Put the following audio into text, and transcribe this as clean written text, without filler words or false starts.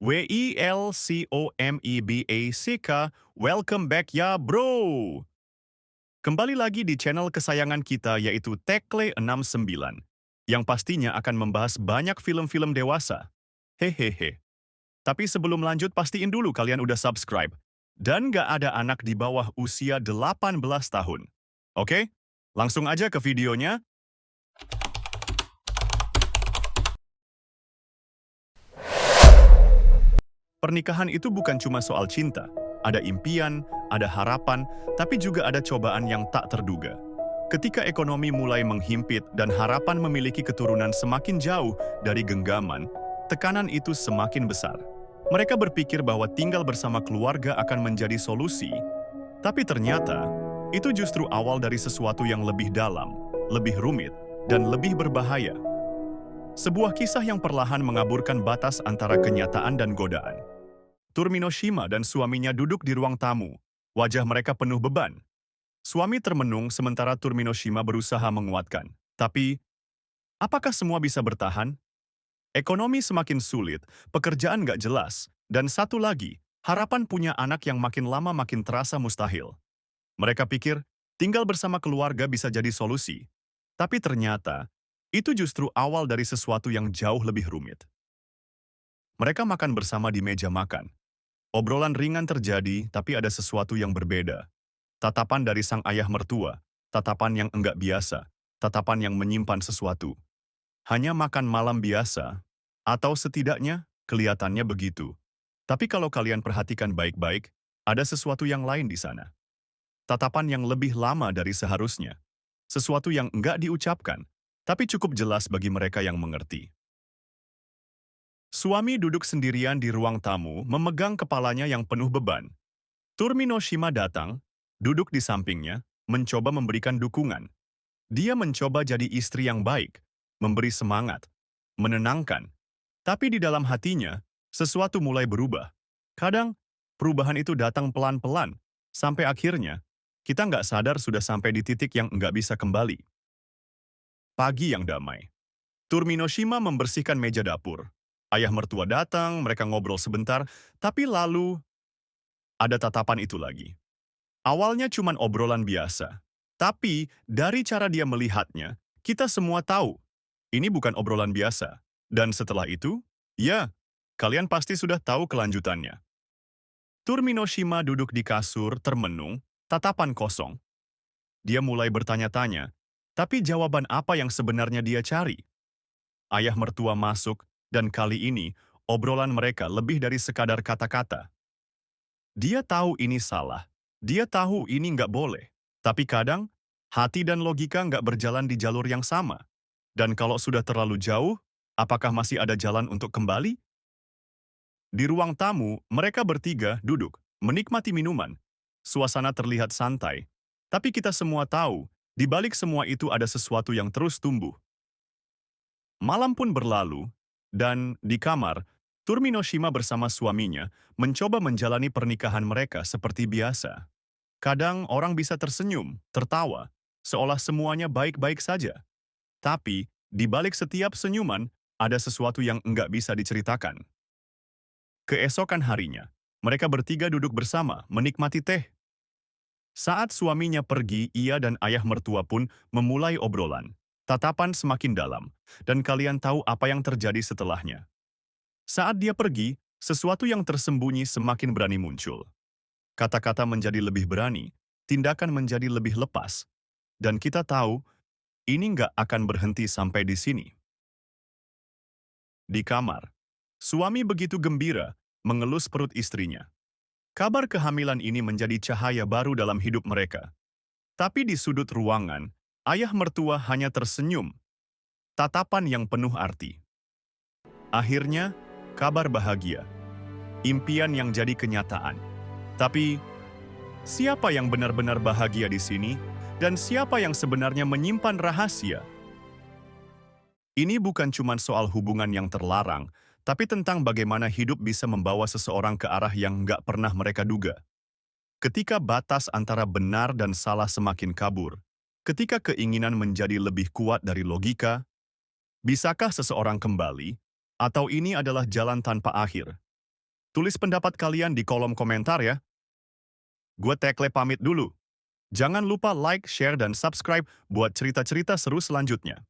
Welcomeback, welcome back ya bro! Kembali lagi di channel kesayangan kita yaitu Tekle69, yang pastinya akan membahas banyak film-film dewasa. Hehehe. Tapi sebelum lanjut pastiin dulu kalian udah subscribe. Dan nggak ada anak di bawah usia 18 tahun. Oke? Langsung aja ke videonya. Pernikahan itu bukan cuma soal cinta. Ada impian, ada harapan, tapi juga ada cobaan yang tak terduga. Ketika ekonomi mulai menghimpit dan harapan memiliki keturunan semakin jauh dari genggaman, tekanan itu semakin besar. Mereka berpikir bahwa tinggal bersama keluarga akan menjadi solusi, tapi ternyata itu justru awal dari sesuatu yang lebih dalam, lebih rumit, dan lebih berbahaya. Sebuah kisah yang perlahan mengaburkan batas antara kenyataan dan godaan. Turminoshima dan suaminya duduk di ruang tamu. Wajah mereka penuh beban. Suami termenung sementara Turminoshima berusaha menguatkan. Tapi, apakah semua bisa bertahan? Ekonomi semakin sulit, pekerjaan nggak jelas, dan satu lagi, harapan punya anak yang makin lama makin terasa mustahil. Mereka pikir, tinggal bersama keluarga bisa jadi solusi. Tapi ternyata, itu justru awal dari sesuatu yang jauh lebih rumit. Mereka makan bersama di meja makan. Obrolan ringan terjadi, tapi ada sesuatu yang berbeda. Tatapan dari sang ayah mertua, tatapan yang enggak biasa, tatapan yang menyimpan sesuatu. Hanya makan malam biasa, atau setidaknya kelihatannya begitu. Tapi kalau kalian perhatikan baik-baik, ada sesuatu yang lain di sana. Tatapan yang lebih lama dari seharusnya. Sesuatu yang enggak diucapkan, tapi cukup jelas bagi mereka yang mengerti. Suami duduk sendirian di ruang tamu, memegang kepalanya yang penuh beban. Turminoshima datang, duduk di sampingnya, mencoba memberikan dukungan. Dia mencoba jadi istri yang baik, memberi semangat, menenangkan. Tapi di dalam hatinya, sesuatu mulai berubah. Kadang, perubahan itu datang pelan-pelan, sampai akhirnya, kita nggak sadar sudah sampai di titik yang nggak bisa kembali. Pagi yang damai. Turminoshima membersihkan meja dapur. Ayah mertua datang, mereka ngobrol sebentar, tapi lalu ada tatapan itu lagi. Awalnya cuman obrolan biasa. Tapi dari cara dia melihatnya, kita semua tahu ini bukan obrolan biasa. Dan setelah itu, ya, kalian pasti sudah tahu kelanjutannya. Turminoshima duduk di kasur, termenung, tatapan kosong. Dia mulai bertanya-tanya, tapi jawaban apa yang sebenarnya dia cari? Ayah mertua masuk, dan kali ini obrolan mereka lebih dari sekadar kata-kata. Dia tahu ini salah. Dia tahu ini nggak boleh. Tapi kadang, hati dan logika nggak berjalan di jalur yang sama. Dan kalau sudah terlalu jauh, apakah masih ada jalan untuk kembali? Di ruang tamu, mereka bertiga duduk, menikmati minuman. Suasana terlihat santai. Tapi kita semua tahu, di balik semua itu ada sesuatu yang terus tumbuh. Malam pun berlalu, dan di kamar, Turminoshima bersama suaminya mencoba menjalani pernikahan mereka seperti biasa. Kadang orang bisa tersenyum, tertawa, seolah semuanya baik-baik saja. Tapi, di balik setiap senyuman, ada sesuatu yang enggak bisa diceritakan. Keesokan harinya, mereka bertiga duduk bersama, menikmati teh. Saat suaminya pergi, ia dan ayah mertua pun memulai obrolan. Tatapan semakin dalam, dan kalian tahu apa yang terjadi setelahnya. Saat dia pergi, sesuatu yang tersembunyi semakin berani muncul. Kata-kata menjadi lebih berani, tindakan menjadi lebih lepas. Dan kita tahu, ini nggak akan berhenti sampai di sini. Di kamar, suami begitu gembira, mengelus perut istrinya. Kabar kehamilan ini menjadi cahaya baru dalam hidup mereka. Tapi di sudut ruangan, ayah mertua hanya tersenyum, tatapan yang penuh arti. Akhirnya, kabar bahagia, impian yang jadi kenyataan. Tapi, siapa yang benar-benar bahagia di sini, dan siapa yang sebenarnya menyimpan rahasia? Ini bukan cuma soal hubungan yang terlarang, tapi tentang bagaimana hidup bisa membawa seseorang ke arah yang nggak pernah mereka duga. Ketika batas antara benar dan salah semakin kabur, ketika keinginan menjadi lebih kuat dari logika, bisakah seseorang kembali? Atau ini adalah jalan tanpa akhir? Tulis pendapat kalian di kolom komentar ya. Gue Tekle pamit dulu. Jangan lupa like, share, dan subscribe buat cerita-cerita seru selanjutnya.